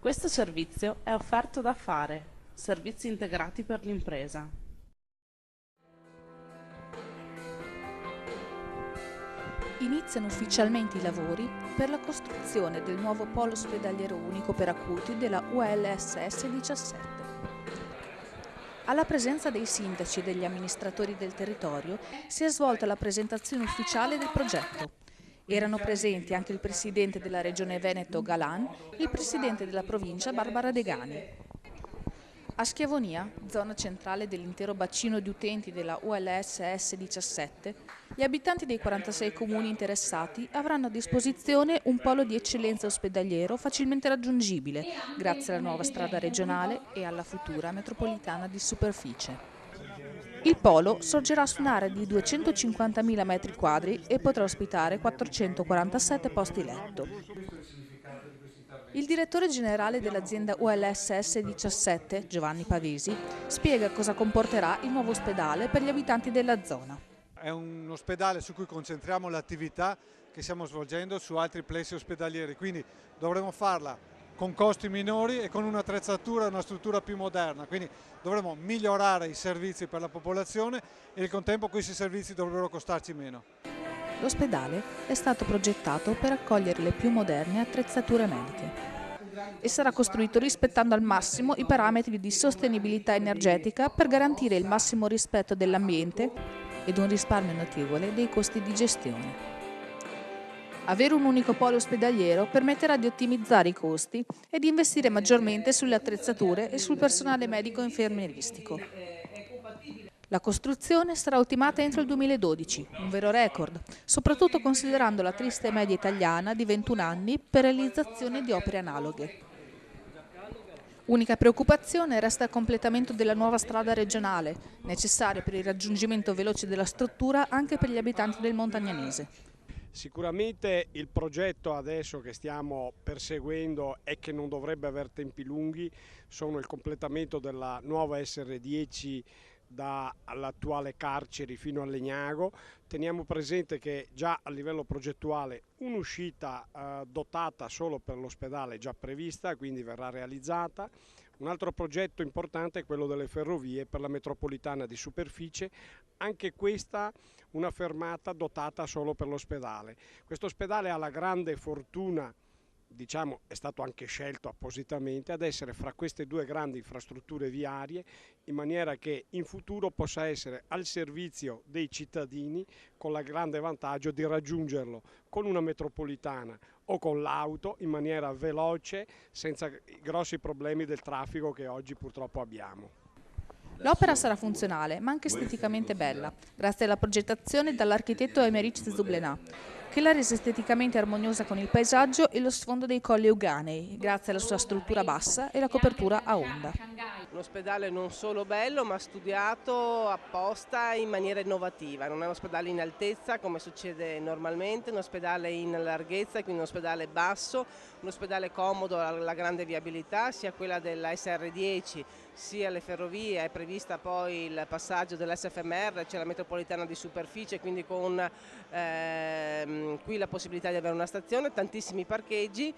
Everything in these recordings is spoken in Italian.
Questo servizio è offerto da Fare, servizi integrati per l'impresa. Iniziano ufficialmente i lavori per la costruzione del nuovo polo ospedaliero unico per acuti della ULSS 17. Alla presenza dei sindaci e degli amministratori del territorio si è svolta la presentazione ufficiale del progetto. Erano presenti anche il presidente della regione Veneto Galan e il presidente della provincia Barbara Degani. A Schiavonia, zona centrale dell'intero bacino di utenti della ULSS 17, gli abitanti dei 46 comuni interessati avranno a disposizione un polo di eccellenza ospedaliero facilmente raggiungibile grazie alla nuova strada regionale e alla futura metropolitana di superficie. Il polo sorgerà su un'area di 250.000 m² e potrà ospitare 447 posti letto. Il direttore generale dell'azienda ULSS 17, Giovanni Pavesi, spiega cosa comporterà il nuovo ospedale per gli abitanti della zona. È un ospedale su cui concentriamo l'attività che stiamo svolgendo su altri plessi ospedalieri, quindi dovremo farla con costi minori e con un'attrezzatura e una struttura più moderna, quindi dovremo migliorare i servizi per la popolazione e al contempo questi servizi dovrebbero costarci meno. L'ospedale è stato progettato per accogliere le più moderne attrezzature mediche e sarà costruito rispettando al massimo i parametri di sostenibilità energetica per garantire il massimo rispetto dell'ambiente ed un risparmio notevole dei costi di gestione. Avere un unico polo ospedaliero permetterà di ottimizzare i costi e di investire maggiormente sulle attrezzature e sul personale medico e infermieristico. La costruzione sarà ultimata entro il 2012, un vero record, soprattutto considerando la triste media italiana di 21 anni per realizzazione di opere analoghe. Unica preoccupazione resta il completamento della nuova strada regionale, necessaria per il raggiungimento veloce della struttura anche per gli abitanti del Montagnanese. Sicuramente il progetto adesso che stiamo perseguendo e che non dovrebbe avere tempi lunghi sono il completamento della nuova SR10 dall'attuale carceri fino a Legnago. Teniamo presente che già a livello progettuale un'uscita dotata solo per l'ospedale è già prevista, quindi verrà realizzata. Un altro progetto importante è quello delle ferrovie per la metropolitana di superficie, anche questa una fermata dotata solo per l'ospedale. Questo ospedale ha la grande fortuna, diciamo, è stato anche scelto appositamente, ad essere fra queste due grandi infrastrutture viarie, in maniera che in futuro possa essere al servizio dei cittadini, con il grande vantaggio di raggiungerlo con una metropolitana o con l'auto in maniera veloce, senza i grossi problemi del traffico che oggi purtroppo abbiamo. L'opera sarà funzionale, ma anche esteticamente bella, grazie alla progettazione dall'architetto Aymeric Zublenà, che l'ha resa esteticamente armoniosa con il paesaggio e lo sfondo dei colli Euganei, grazie alla sua struttura bassa e la copertura a onda. Un ospedale non solo bello, ma studiato apposta in maniera innovativa. Non è un ospedale in altezza come succede normalmente, un ospedale in larghezza, quindi un ospedale basso, un ospedale comodo alla grande viabilità, sia quella della SR10 sia le ferrovie. È prevista poi il passaggio dell'SFMR, cioè la metropolitana di superficie, quindi con qui la possibilità di avere una stazione, tantissimi parcheggi,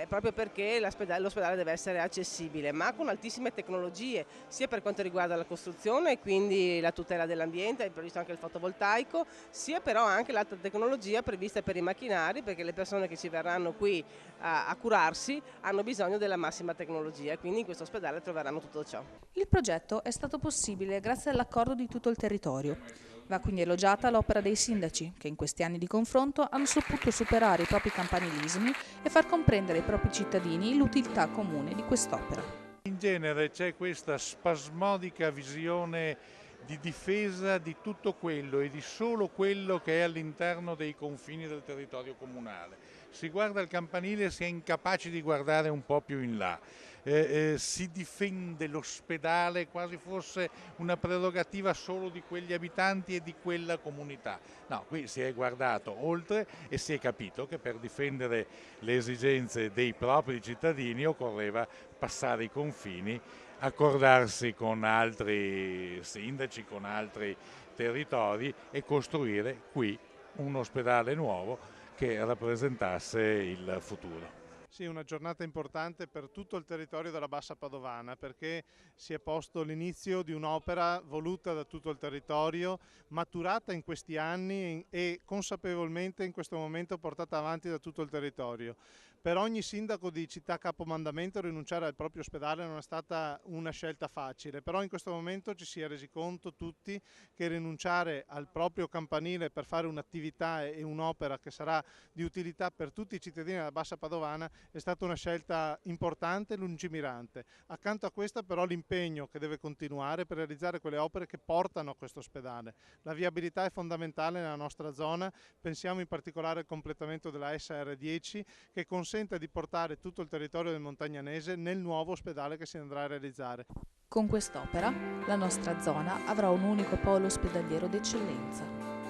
proprio perché l'ospedale deve essere accessibile, ma con altissime tecnologie, sia per quanto riguarda la costruzione, quindi la tutela dell'ambiente, è previsto anche il fotovoltaico, sia però anche l'alta tecnologia prevista per i macchinari, perché le persone che ci verranno qui a curarsi hanno bisogno della massima tecnologia, quindi in questo ospedale troveranno tutto ciò. Il progetto è stato possibile grazie all'accordo di tutto il territorio. Va quindi elogiata l'opera dei sindaci, che in questi anni di confronto hanno saputo superare i propri campanilismi e far comprendere ai propri cittadini l'utilità comune di quest'opera. In genere c'è questa spasmodica visione di difesa di tutto quello e di solo quello che è all'interno dei confini del territorio comunale. Si guarda il campanile e si è incapaci di guardare un po' più in là. Si difende l'ospedale quasi fosse una prerogativa solo di quegli abitanti e di quella comunità. No, qui si è guardato oltre e si è capito che per difendere le esigenze dei propri cittadini occorreva passare i confini, accordarsi con altri sindaci, con altri territori e costruire qui un ospedale nuovo che rappresentasse il futuro. Sì, una giornata importante per tutto il territorio della Bassa Padovana, perché si è posto l'inizio di un'opera voluta da tutto il territorio, maturata in questi anni e consapevolmente in questo momento portata avanti da tutto il territorio. Per ogni sindaco di città capomandamento rinunciare al proprio ospedale non è stata una scelta facile, però in questo momento ci si è resi conto tutti che rinunciare al proprio campanile per fare un'attività e un'opera che sarà di utilità per tutti i cittadini della Bassa Padovana è stata una scelta importante e lungimirante. Accanto a questa però l'impegno che deve continuare per realizzare quelle opere che portano a questo ospedale. La viabilità è fondamentale nella nostra zona, pensiamo in particolare al completamento della SR10 che consente di portare tutto il territorio del Montagnanese nel nuovo ospedale che si andrà a realizzare. Con quest'opera la nostra zona avrà un unico polo ospedaliero d'eccellenza.